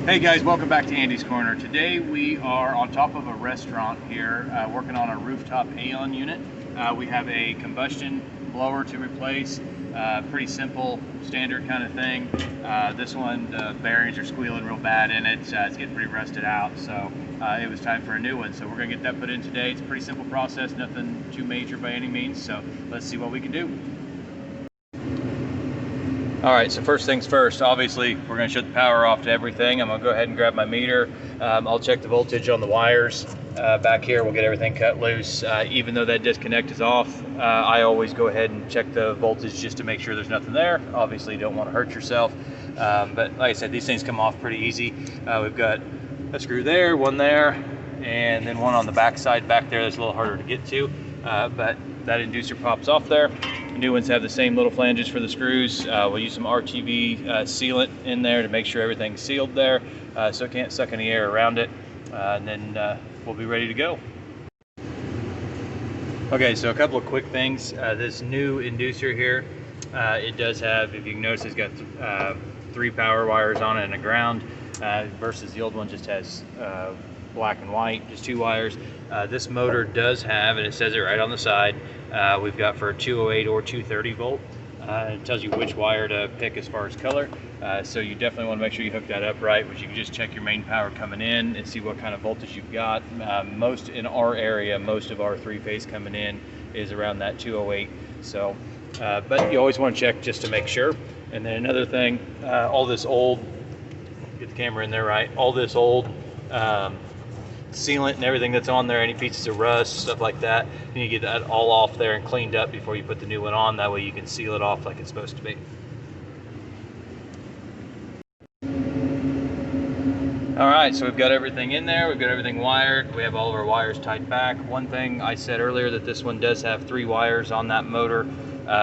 Hey guys, welcome back to Andy's Corner. Today we are on top of a restaurant here working on a rooftop Aaon unit. We have a combustion blower to replace. Pretty simple, standard kind of thing. This one, the bearings are squealing real bad in it. It's getting pretty rusted out, so it was time for a new one. So we're going to get that put in today. It's a pretty simple process, nothing too major by any means. So let's see what we can do. All right, so first things first, obviously we're going to shut the power off to everything. I'm going to go ahead and grab my meter. I'll check the voltage on the wires back here. We'll get everything cut loose. Even though that disconnect is off, I always go ahead and check the voltage just to make sure there's nothing there. Obviously you don't want to hurt yourself, but like I said, these things come off pretty easy. We've got a screw there, one there, and then one on the back side back there that's a little harder to get to, but that inducer pops off there. New ones have the same little flanges for the screws. We'll use some RTV sealant in there to make sure everything's sealed there so it can't suck any air around it, and then we'll be ready to go. Okay, so a couple of quick things. This new inducer here, it does have, if you can notice, it's got 3 power wires on it and a ground, versus the old one just has black and white, just 2 wires. This motor does have, and it says it right on the side, we've got for 208 or 230 volt. It tells you which wire to pick as far as color. So you definitely want to make sure you hook that up right, which you can just check your main power coming in and see what kind of voltage you've got. Most in our area, most of our 3-phase coming in is around that 208. So, but you always want to check just to make sure. And then another thing, all this old, get the camera in there right, all this old sealant and everything that's on there, any pieces of rust, stuff like that, you need to get that all off there and cleaned up before you put the new one on. That way you can seal it off like it's supposed to be. All right, so we've got everything in there, we've got everything wired, we have all of our wires tied back. One thing I said earlier, that this one does have 3 wires on that motor.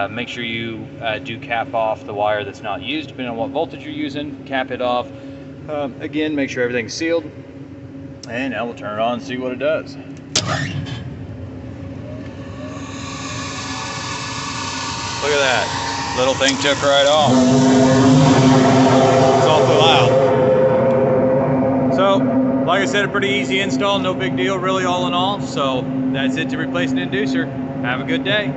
Make sure you do cap off the wire that's not used, depending on what voltage you're using, cap it off. Again, make sure everything's sealed. And now we'll turn it on and see what it does. Look at that. Little thing took right off. It's awfully loud. So, like I said, a pretty easy install, no big deal really all in all. So that's it to replace an inducer. Have a good day.